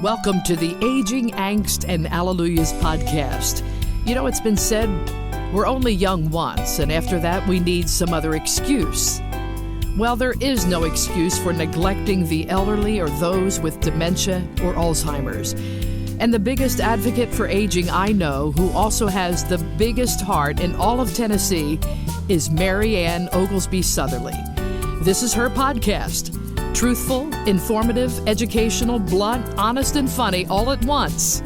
Welcome to the Aging, Angst, and Alleluias podcast. You know, it's been said we're only young once, and after that we need some other excuse. Well, there is no excuse for neglecting the elderly or those with dementia or Alzheimer's. And the biggest advocate for aging I know, who also has the biggest heart in all of Tennessee, is Mary Ann Oglesby-Sutherly. This is her podcast. Truthful, informative, educational, blunt, honest, and funny all at once.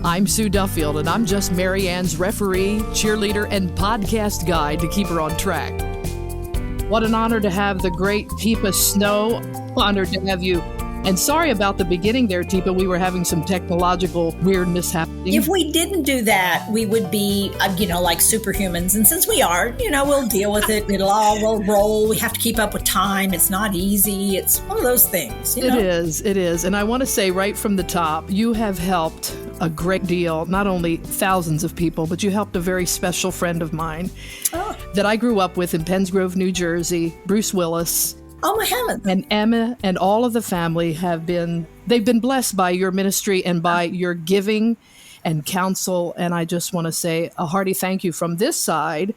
I'm Sue Duffield, and I'm just Mary Ann's referee, cheerleader, and podcast guide to keep her on track. What an honor to have the great Teepa Snow. Honored to have you. And sorry about the beginning there, Teepa. We were having some technological weirdness happening. If we didn't do that, we would be, like superhumans. And since we are, we'll deal with it. We'll roll. We have to keep up with time. It's not easy. It's one of those things. It is. And I want to say right from the top, you have helped a great deal, not only thousands of people, but you helped a very special friend of mine that I grew up with in Penns Grove, New Jersey, Bruce Willis. Oh, my heavens. And Emma and all of the family they've been blessed by your ministry and by your giving and counsel. And I just want to say a hearty thank you from this side,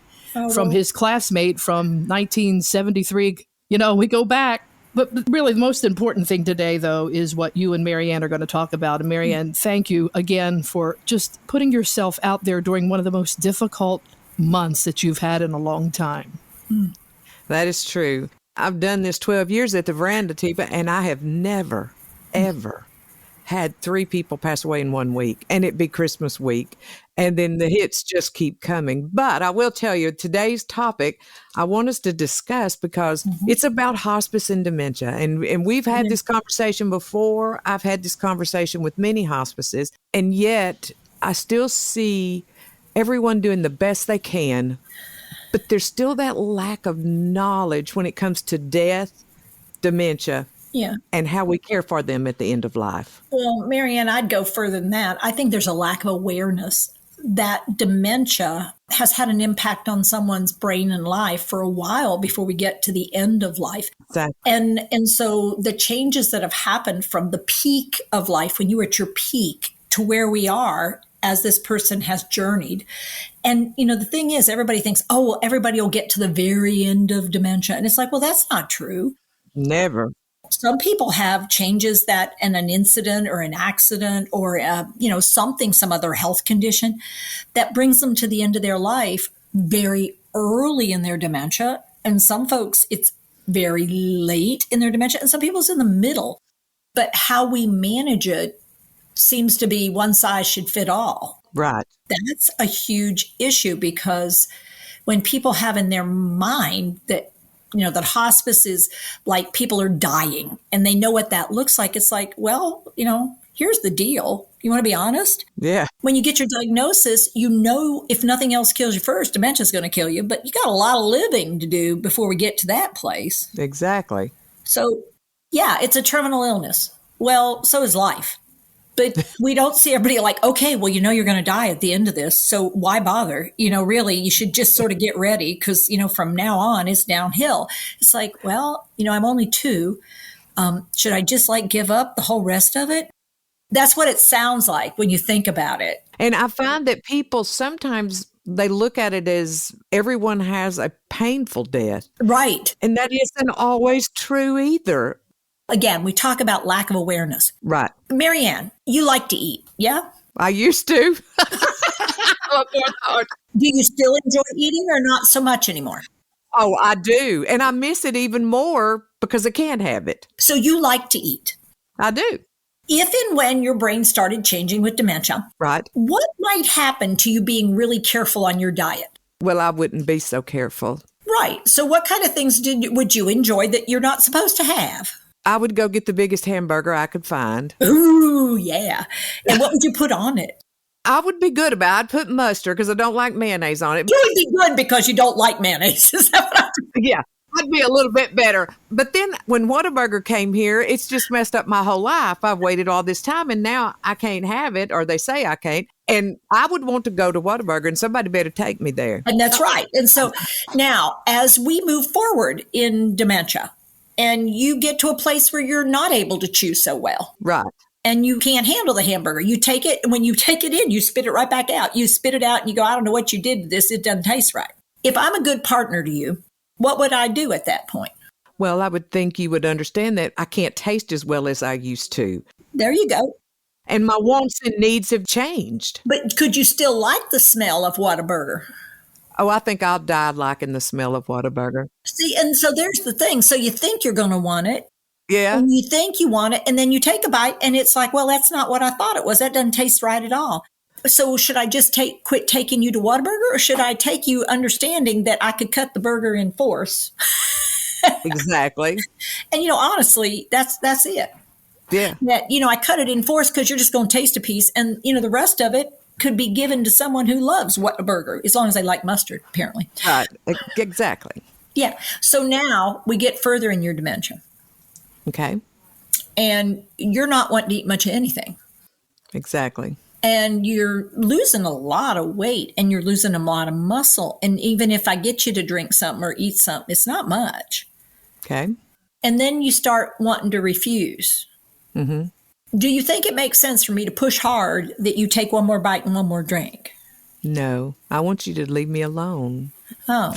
from his classmate from 1973. We go back. But really, the most important thing today, though, is what you and Mary Ann are going to talk about. And Mary Ann, thank you again for just putting yourself out there during one of the most difficult months that you've had in a long time. That is true. I've done this 12 years at the Veranda, Teepa, and I have never, ever had 3 people pass away in 1 week, and it be Christmas week. And then the hits just keep coming. But I will tell you, today's topic, I want us to discuss because it's about hospice and dementia. And we've had this conversation before. I've had this conversation with many hospices, and yet I still see everyone doing the best they can. But there's still that lack of knowledge when it comes to death, dementia, and how we care for them at the end of life. Well, Mary Ann, I'd go further than that. I think there's a lack of awareness that dementia has had an impact on someone's brain and life for a while before we get to the end of life. Exactly. And so the changes that have happened from the peak of life, when you were at your peak, to where we are as this person has journeyed. And, the thing is, everybody thinks, everybody will get to the very end of dementia. And it's like, well, that's not true. Never. Some people have changes that in an incident or an accident or, some other health condition that brings them to the end of their life very early in their dementia. And some folks, it's very late in their dementia. And some people it's in the middle. But how we manage it seems to be one size should fit all. Right. That's a huge issue because when people have in their mind that, that hospice is like people are dying and they know what that looks like, it's like, well, here's the deal. You want to be honest? Yeah. When you get your diagnosis, if nothing else kills you first, dementia is going to kill you, but you got a lot of living to do before we get to that place. Exactly. So, it's a terminal illness. Well, so is life. But we don't see everybody like, okay, well, you're going to die at the end of this. So why bother? Really, you should just sort of get ready because, from now on, it's downhill. It's like, well, I'm only 2. Should I just give up the whole rest of it? That's what it sounds like when you think about it. And I find that people sometimes they look at it as everyone has a painful death. Right. And that isn't always true either. Again, we talk about lack of awareness. Right. Mary Ann, you like to eat, yeah? I used to. Do you still enjoy eating or not so much anymore? Oh, I do. And I miss it even more because I can't have it. So you like to eat? I do. If and when your brain started changing with dementia, right, what might happen to you being really careful on your diet? Well, I wouldn't be so careful. Right. So what kind of things would you enjoy that you're not supposed to have? I would go get the biggest hamburger I could find. Ooh, yeah. And what would you put on it? I would be good about it. I'd put mustard because I don't like mayonnaise on it. You would be good because you don't like mayonnaise. Is that what Yeah. I'd be a little bit better. But then when Whataburger came here, it's just messed up my whole life. I've waited all this time and now I can't have it, or they say I can't. And I would want to go to Whataburger and somebody better take me there. And that's right. And so now as we move forward in dementia, and you get to a place where you're not able to chew so well. Right. and you can't handle the hamburger. You take it, and when you take it in, you spit it right back out. You spit it out and you go, I don't know what you did to this. It doesn't taste right. If I'm a good partner to you, what would I do at that point? Well, I would think you would understand that I can't taste as well as I used to. There you go. And my wants and needs have changed. But could you still like the smell of Whataburger? Oh, I think I'll die liking the smell of Whataburger. See, and so there's the thing. So you think you're going to want it. Yeah. And you think you want it, and then you take a bite, and it's like, well, that's not what I thought it was. That doesn't taste right at all. So should I just quit taking you to Whataburger, or should I take you understanding that I could cut the burger in force? Exactly. And, honestly, that's it. Yeah. That, I cut it in force because you're just going to taste a piece, and, the rest of it could be given to someone who loves Whataburger, as long as they like mustard, apparently. Right. Exactly. Yeah. So now we get further in your dementia. Okay. And you're not wanting to eat much of anything. Exactly. And you're losing a lot of weight, and you're losing a lot of muscle. And even if I get you to drink something or eat something, it's not much. Okay. And then you start wanting to refuse. Mm-hmm. Do you think it makes sense for me to push hard that you take one more bite and one more drink? No, I want you to leave me alone. Oh,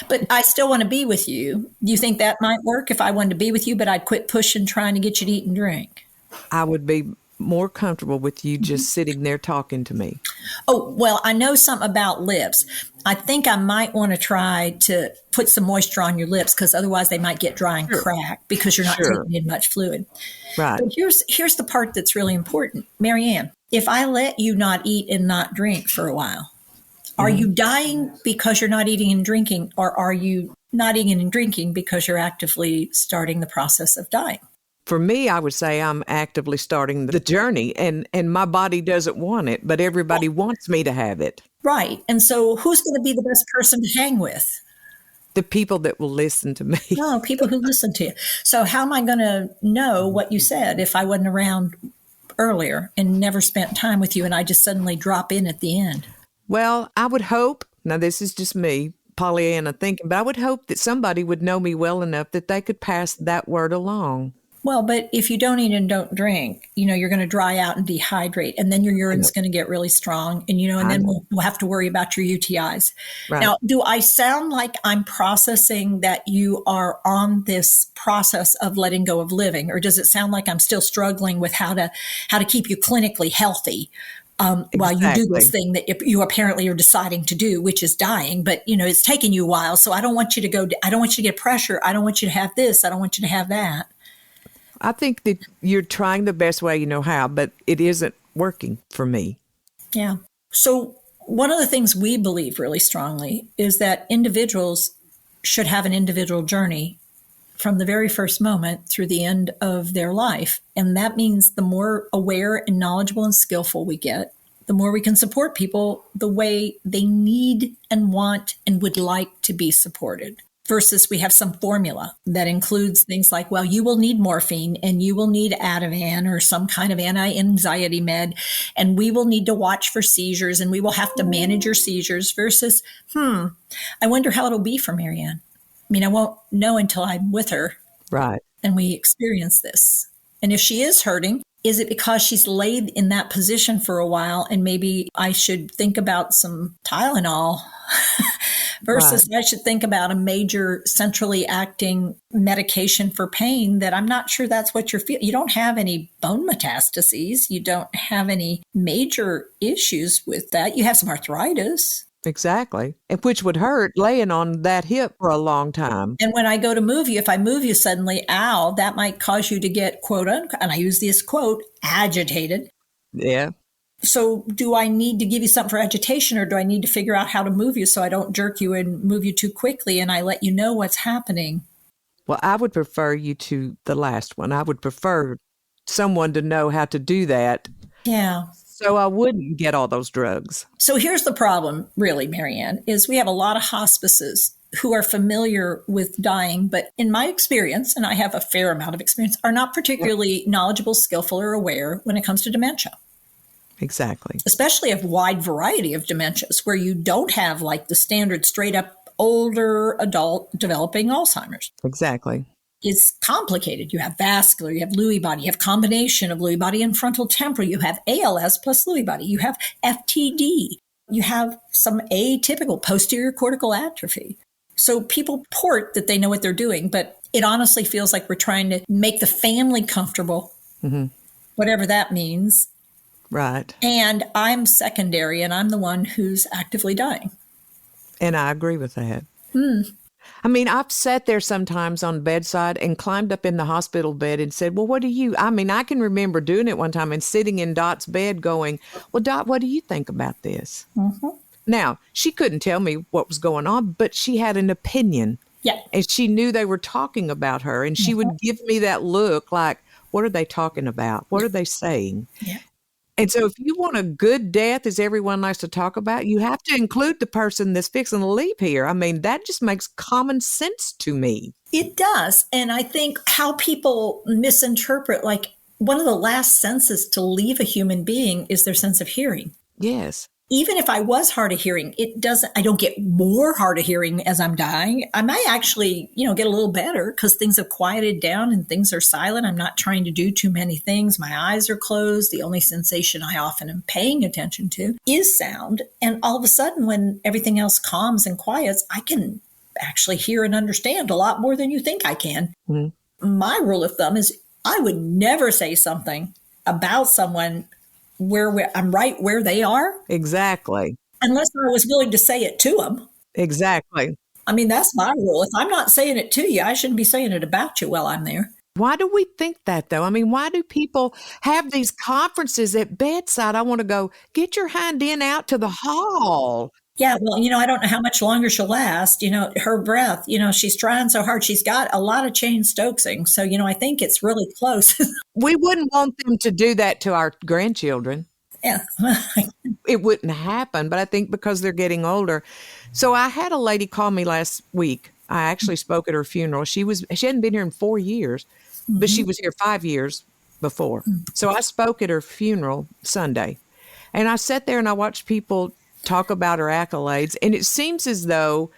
but I still want to be with you. Do you think that might work if I wanted to be with you, but I'd quit pushing, trying to get you to eat and drink? I would be more comfortable with you just sitting there talking to me. Oh, well, I know something about lips. I think I might want to try to put some moisture on your lips, because otherwise they might get dry and crack because you're not taking in much fluid. Right. But here's the part that's really important. Marianne, if I let you not eat and not drink for a while, are you dying because you're not eating and drinking, or are you not eating and drinking because you're actively starting the process of dying? For me, I would say I'm actively starting the journey, and my body doesn't want it, but everybody wants me to have it. Right. And so who's going to be the best person to hang with? The people that will listen to me. No, people who listen to you. So how am I going to know what you said if I wasn't around earlier and never spent time with you, and I just suddenly drop in at the end? Well, I would hope, now this is just me, Pollyanna thinking, but I would hope that somebody would know me well enough that they could pass that word along. Well, but if you don't eat and don't drink, you're going to dry out and dehydrate, and then your urine's going to get really strong, and, and then we'll have to worry about your UTIs. Right. Now, do I sound like I'm processing that you are on this process of letting go of living, or does it sound like I'm still struggling with how to keep you clinically healthy? While you do this thing that you apparently are deciding to do, which is dying, but it's taken you a while. So I don't want you to I don't want you to get pressure. I don't want you to have this. I don't want you to have that. I think that you're trying the best way you know how, but it isn't working for me. Yeah. So one of the things we believe really strongly is that individuals should have an individual journey from the very first moment through the end of their life. And that means the more aware and knowledgeable and skillful we get, the more we can support people the way they need and want and would like to be supported. Versus we have some formula that includes things like, well, you will need morphine and you will need Ativan or some kind of anti-anxiety med, and we will need to watch for seizures and we will have to manage your seizures versus, I wonder how it'll be for Marianne. I mean, I won't know until I'm with her. Right. And we experience this. And if she is hurting, is it because she's laid in that position for a while and maybe I should think about some Tylenol versus I should think about a major centrally acting medication for pain that I'm not sure that's what you're feeling. You don't have any bone metastases. You don't have any major issues with that. You have some arthritis. Exactly. And which would hurt laying on that hip for a long time. And when I go to move you, if I move you suddenly, ow, that might cause you to get, quote unquote, and I use this quote, agitated. Yeah. So do I need to give you something for agitation, or do I need to figure out how to move you so I don't jerk you and move you too quickly and I let you know what's happening? Well, I would prefer you to the last one. I would prefer someone to know how to do that. Yeah. So I wouldn't get all those drugs. So here's the problem, really, Marianne, is we have a lot of hospices who are familiar with dying, but in my experience, and I have a fair amount of experience, are not particularly knowledgeable, skillful, or aware when it comes to dementia. Exactly. Especially a wide variety of dementias where you don't have like the standard straight up older adult developing Alzheimer's. Exactly. is complicated. You have vascular, you have Lewy body, you have combination of Lewy body and frontal temporal, you have ALS plus Lewy body, you have FTD, you have some atypical posterior cortical atrophy. So people port that they know what they're doing, but it honestly feels like we're trying to make the family comfortable, whatever that means. Right. And I'm secondary, and I'm the one who's actively dying. And I agree with that. I mean, I've sat there sometimes on bedside and climbed up in the hospital bed and said, well, what do you, I mean, I can remember doing it one time and sitting in Dot's bed going, well, Dot, what do you think about this? Now, she couldn't tell me what was going on, but she had an opinion. Yeah. And she knew they were talking about her. And she would give me that look like, what are they talking about? What are they saying? Yeah. And so if you want a good death, as everyone likes to talk about, you have to include the person that's fixing to leave here. I mean, that just makes common sense to me. It does. And I think how people misinterpret, like one of the last senses to leave a human being is their sense of hearing. Yes. Even if I was hard of hearing, I don't get more hard of hearing as I'm dying. I might actually, get a little better because things have quieted down and things are silent. I'm not trying to do too many things. My eyes are closed. The only sensation I often am paying attention to is sound. And all of a sudden, when everything else calms and quiets, I can actually hear and understand a lot more than you think I can. My rule of thumb is I would never say something about someone where I'm right where they are. Exactly. Unless I was willing to say it to them. Exactly. I mean, that's my rule. If I'm not saying it to you, I shouldn't be saying it about you while I'm there. Why do we think that, though? I mean, why do people have these conferences at bedside? I want to go, get your hind end out to the hall. Yeah, well, I don't know how much longer she'll last. Her breath, she's trying so hard. She's got a lot of chain Stokesing. So, I think it's really close. We wouldn't want them to do that to our grandchildren. Yeah. It wouldn't happen, but I think because they're getting older. So I had a lady call me last week. I actually spoke at her funeral. She hadn't been here in 4 years, but she was here 5 years before. So I spoke at her funeral Sunday, and I sat there and I watched people talk about her accolades. And it seems as though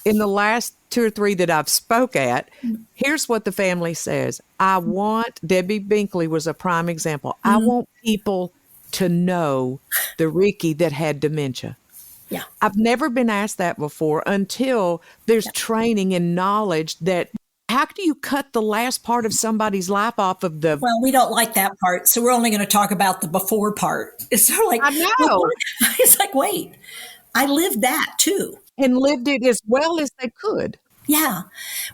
in the last 2 or 3 that I've spoke at, here's what the family says. Debbie Binkley was a prime example. I want people to know the Ricky that had dementia. Yeah. I've never been asked that before until there's training and knowledge that how do you cut the last part of somebody's life off of the... Well, we don't like that part, so we're only going to talk about the before part. It's sort of like... I know. It's like, wait, I lived that too. And lived it as well as they could. Yeah,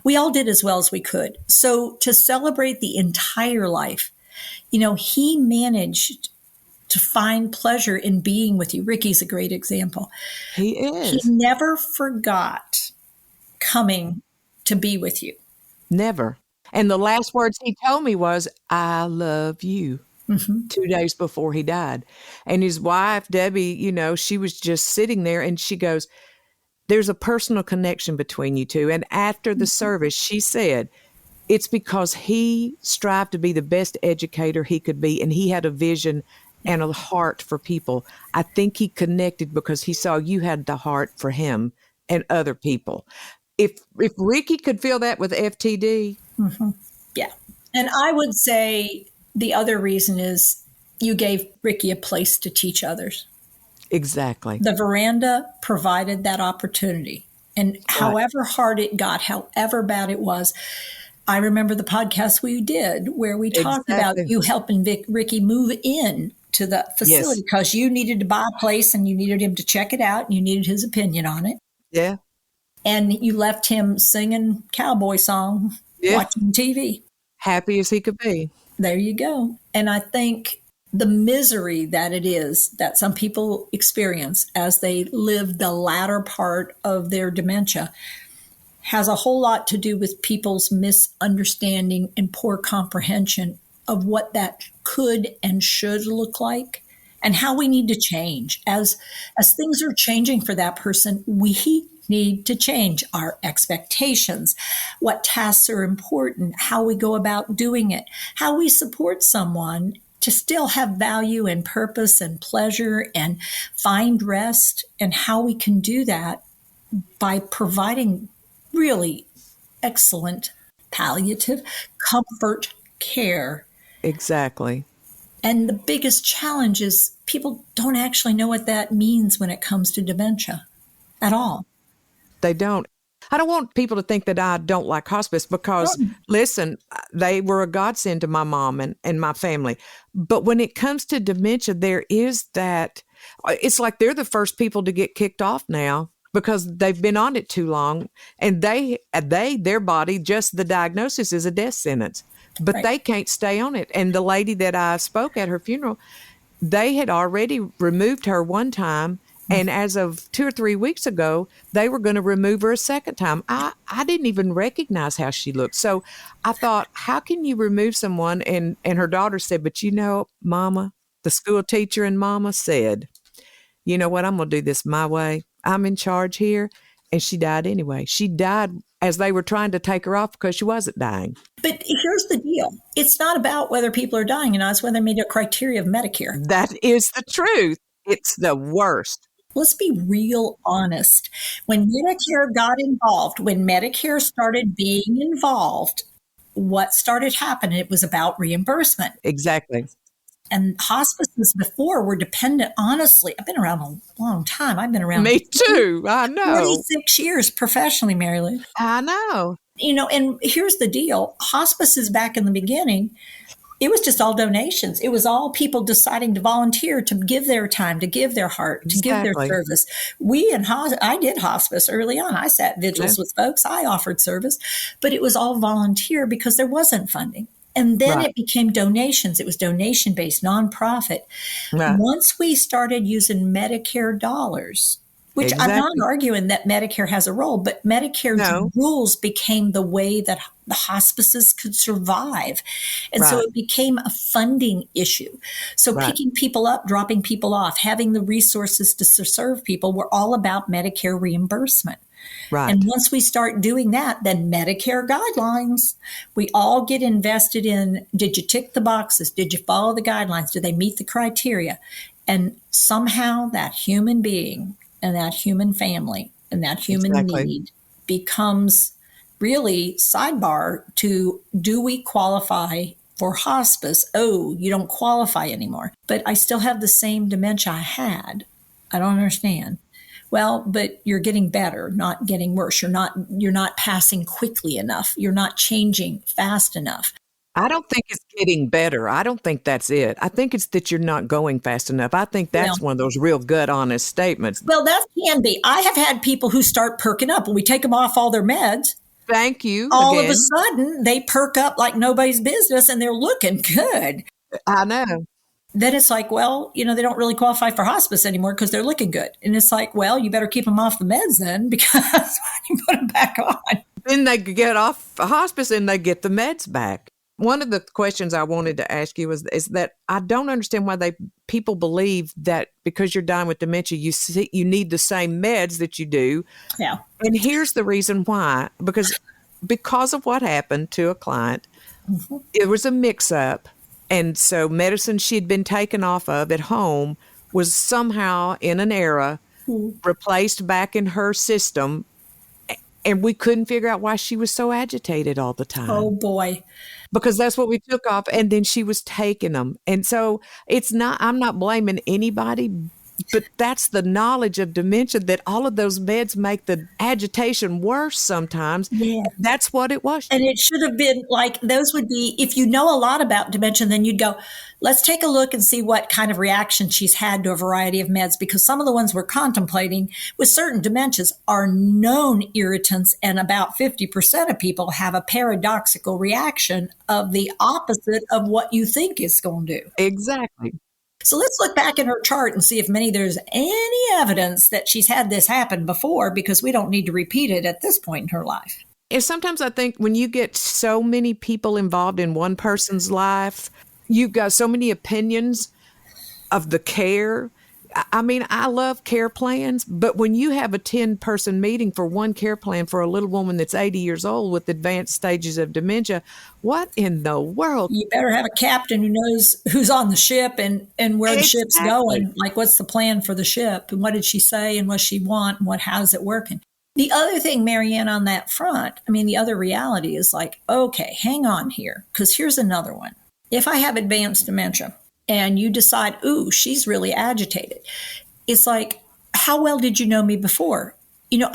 we all did as well as we could. So to celebrate the entire life, he managed to find pleasure in being with you. Ricky's a great example. He is. He never forgot coming to be with you. Never. And the last words he told me was, I love you, 2 days before he died. And his wife, Debbie, she was just sitting there and she goes, there's a personal connection between you two. And after the service, she said, it's because he strived to be the best educator he could be. And he had a vision and a heart for people. I think he connected because he saw you had the heart for him and other people. If Ricky could feel that with FTD. Yeah. And I would say the other reason is you gave Ricky a place to teach others. Exactly. The Veranda provided that opportunity. And however hard it got, however bad it was, I remember the podcast we did where we talked about you helping Ricky move in to the facility because you needed to buy a place and you needed him to check it out and you needed his opinion on it. Yeah. And you left him singing cowboy song, watching TV. Happy as he could be. There you go. And I think the misery that it is that some people experience as they live the latter part of their dementia has a whole lot to do with people's misunderstanding and poor comprehension of what that could and should look like and how we need to change. As things are changing for that person, we need to change our expectations, what tasks are important, how we go about doing it, how we support someone to still have value and purpose and pleasure and find rest, and how we can do that by providing really excellent palliative comfort care. Exactly. And the biggest challenge is people don't actually know what that means when it comes to dementia at all. They don't. I don't want people to think that I don't like hospice because, listen, they were a godsend to my mom and my family. But when it comes to dementia, there is that, it's like they're the first people to get kicked off now because they've been on it too long. And their body, just the diagnosis is a death sentence, but Right. they can't stay on it. And the lady that I spoke at her funeral, they had already removed her one time. And as of 2 or 3 weeks ago, they were going to remove her a second time. I didn't even recognize how she looked. So I thought, how can you remove someone? And her daughter said, but Mama, the school teacher and Mama said, you know what, I'm going to do this my way. I'm in charge here. And she died anyway. She died as they were trying to take her off because she wasn't dying. But here's the deal. It's not about whether people are dying or not. It's whether they made a criteria of Medicare. That is the truth. It's the worst. Let's be real honest. When Medicare got involved, when Medicare started being involved, what started happening? It was about reimbursement. Exactly. And hospices before were dependent, honestly, I've been around a long time. I've been around Me too. I know. 46 years professionally, Mary Lou. I know. And here's the deal. Hospices back in the beginning, it was just all donations. It was all people deciding to volunteer, to give their time, to give their heart, to give their service. I did hospice early on. I sat vigils with folks. I offered service, but it was all volunteer because there wasn't funding. And then it became donations. It was donation-based, nonprofit. Right. Once we started using Medicare dollars, which I'm not arguing that Medicare has a role, but Medicare's rules became the way that the hospices could survive. And so it became a funding issue. So picking people up, dropping people off, having the resources to serve people were all about Medicare reimbursement. Right. And once we start doing that, then Medicare guidelines, we all get invested in, did you tick the boxes? Did you follow the guidelines? Did they meet the criteria? And somehow that human being and that human family and that human need becomes really sidebar to, do we qualify for hospice? Oh, you don't qualify anymore. But I still have the same dementia I had. I don't understand. Well, but you're getting better, not getting worse. You're not passing quickly enough. You're not changing fast enough. I don't think it's getting better. I don't think that's it. I think it's that you're not going fast enough. I think that's one of those real good, honest statements. Well, that can be. I have had people who start perking up when we take them off all their meds. Thank you. All of a sudden, they perk up like nobody's business and they're looking good. I know. Then it's like, well, they don't really qualify for hospice anymore because they're looking good. And it's like, well, you better keep them off the meds then because you put them back on. Then they get off hospice and they get the meds back. One of the questions I wanted to ask you is that I don't understand why people believe that because you're dying with dementia, you need the same meds that you do. Yeah. And here's the reason why. Because of what happened to a client, it was a mix-up. And so medicine she'd been taken off of at home was somehow in an era replaced back in her system. And we couldn't figure out why she was so agitated all the time. Oh, boy. Because that's what we took off. And then she was taking them. And so I'm not blaming anybody, but that's the knowledge of dementia, that all of those meds make the agitation worse sometimes. Yeah. That's what it was. And it should have been like, those would be, if you know a lot about dementia, then you'd go, let's take a look and see what kind of reaction she's had to a variety of meds, because some of the ones we're contemplating with certain dementias are known irritants, and about 50% of people have a paradoxical reaction of the opposite of what you think it's going to do. Exactly. So let's look back in her chart and see if there's any evidence that she's had this happen before, because we don't need to repeat it at this point in her life. And sometimes I think when you get so many people involved in one person's life, you've got so many opinions of the care. I mean, I love care plans, but when you have a 10-person meeting for one care plan for a little woman that's 80 years old with advanced stages of dementia, what in the world? You better have a captain who knows who's on the ship and where the ship's going. Like, what's the plan for the ship? And what did she say? And what she want? And how's it working? The other thing, Marianne, on that front, I mean, the other reality is like, okay, hang on here, because here's another one. If I have advanced dementia and you decide, ooh, she's really agitated, it's like, how well did you know me before?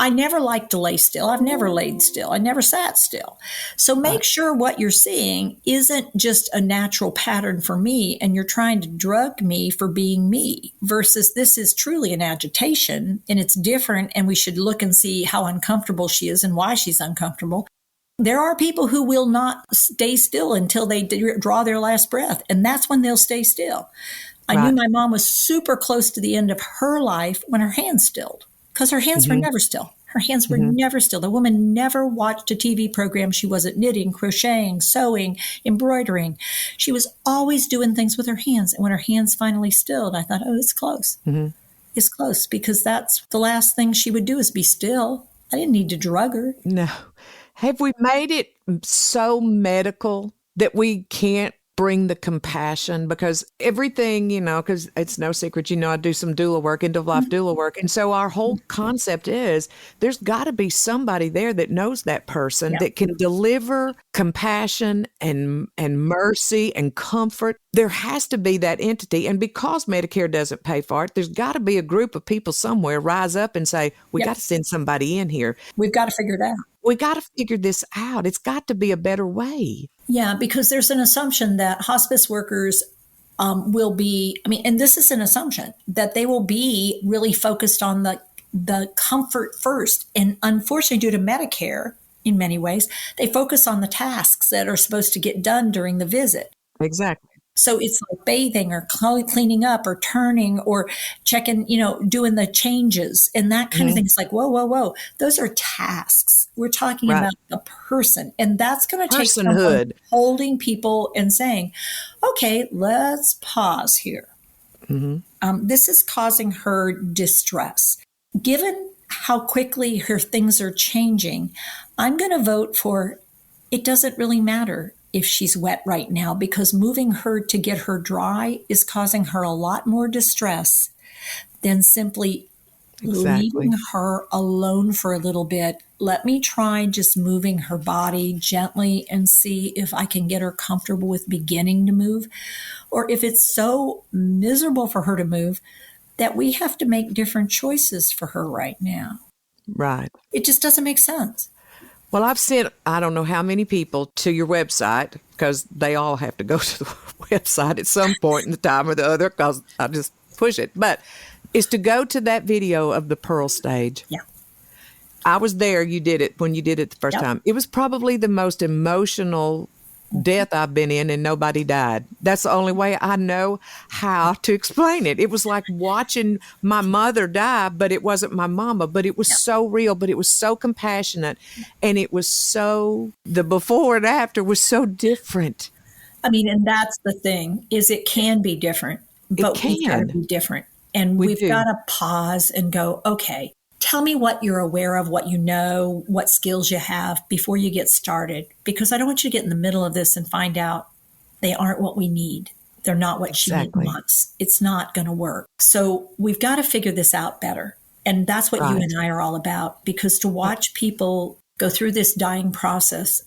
I never liked to lay still. I've never laid still. I never sat still. So make sure what you're seeing isn't just a natural pattern for me and you're trying to drug me for being me versus this is truly an agitation and it's different and we should look and see how uncomfortable she is and why she's uncomfortable. There are people who will not stay still until they draw their last breath, and that's when they'll stay still. I knew my mom was super close to the end of her life when her hands stilled. Because her hands were never still. Her hands were never still. The woman never watched a TV program. She wasn't knitting, crocheting, sewing, embroidering. She was always doing things with her hands. And when her hands finally stilled, I thought, oh, it's close. It's close because that's the last thing she would do is be still. I didn't need to drug her. No. Have we made it so medical that we can't bring the compassion? Because everything, because it's no secret, I do some doula work, end-of-life doula work. And so our whole concept is there's got to be somebody there that knows that person that can deliver compassion and mercy and comfort. There has to be that entity. And because Medicare doesn't pay for it, there's got to be a group of people somewhere rise up and say, we got to send somebody in here. We've got to figure it out. We got to figure this out. It's got to be a better way. Yeah, because there's an assumption that hospice workers will be, and this is an assumption, that they will be really focused on the comfort first. And unfortunately, due to Medicare, in many ways, they focus on the tasks that are supposed to get done during the visit. Exactly. So it's like bathing or cleaning up or turning or checking, doing the changes and that kind of thing. It's like, whoa. Those are tasks. We're talking about the person. And that's going to take someone holding people and saying, okay, let's pause here. This is causing her distress. Given how quickly her things are changing, I'm going to vote for it doesn't really matter if she's wet right now, because moving her to get her dry is causing her a lot more distress than simply leaving her alone for a little bit. Let me try just moving her body gently and see if I can get her comfortable with beginning to move. Or if it's so miserable for her to move that we have to make different choices for her right now. Right. It just doesn't make sense. Well, I've sent I don't know how many people to your website, because they all have to go to the website at some point in the time or the other, because I just push it. But is to go to that video of the Pearl stage. Yeah. I was there. You did it when you did it the first time. It was probably the most emotional death I've been in, and nobody died. That's the only way I know how to explain it. It was like watching my mother die, but it wasn't my mama, but it was so real, but it was so compassionate, and it was so, the before and after was so different. And that's the thing, is it can be different, but we've got to be different. And we've got to pause and go, okay, tell me what you're aware of, what you know, what skills you have before you get started. Because I don't want you to get in the middle of this and find out they aren't what we need. They're not what she wants. It's not going to work. So we've got to figure this out better. And that's what you and I are all about. Because to watch people go through this dying process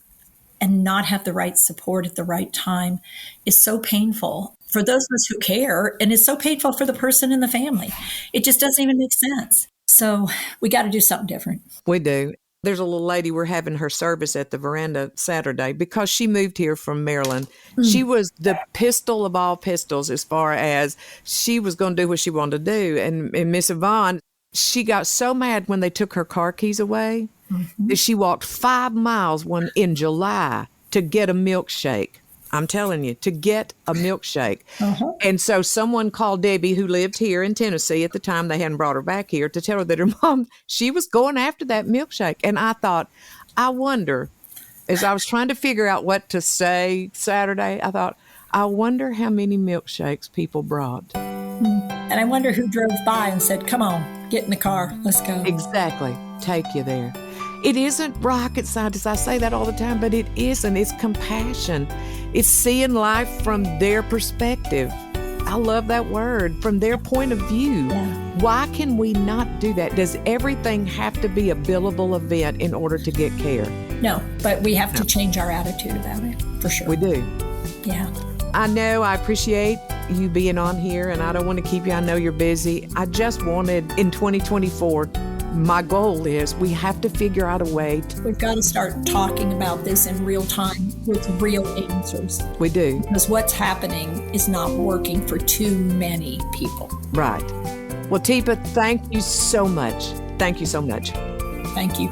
and not have the right support at the right time is so painful for those of us who care. And it's so painful for the person in the family. It just doesn't even make sense. So we got to do something different. We do. There's a little lady, we're having her service at the Veranda Saturday because she moved here from Maryland. She was the pistol of all pistols as far as she was going to do what she wanted to do. And Miss Yvonne, she got so mad when they took her car keys away that she walked 5 miles in July to get a milkshake. I'm telling you, to get a milkshake. And so someone called Debbie, who lived here in Tennessee at the time, they hadn't brought her back here, to tell her that her mom, she was going after that milkshake. And I thought, I wonder, as I was trying to figure out what to say Saturday, I thought, I wonder how many milkshakes people brought. And I wonder who drove by and said, come on, get in the car, let's go. Exactly. Take you there. It isn't rocket science. I say that all the time, but it isn't. It's compassion. It's seeing life from their perspective. I love that word, from their point of view. Yeah. Why can we not do that? Does everything have to be a billable event in order to get care? No, but we have to change our attitude about it, for sure. We do. Yeah. I know I appreciate you being on here, and I don't want to keep you. I know you're busy. I just wanted, in 2024, my goal is we have to figure out a way. We've got to start talking about this in real time with real answers. We do. Because what's happening is not working for too many people. Right. Well, Teepa, thank you so much. Thank you so much. Thank you.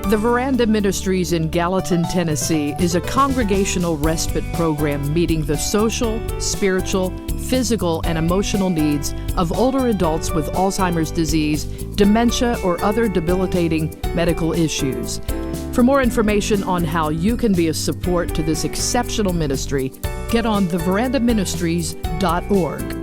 The Veranda Ministries in Gallatin, Tennessee is a congregational respite program meeting the social, spiritual, physical, and emotional needs of older adults with Alzheimer's disease, dementia, or other debilitating medical issues. For more information on how you can be a support to this exceptional ministry, get on theverandaministries.org.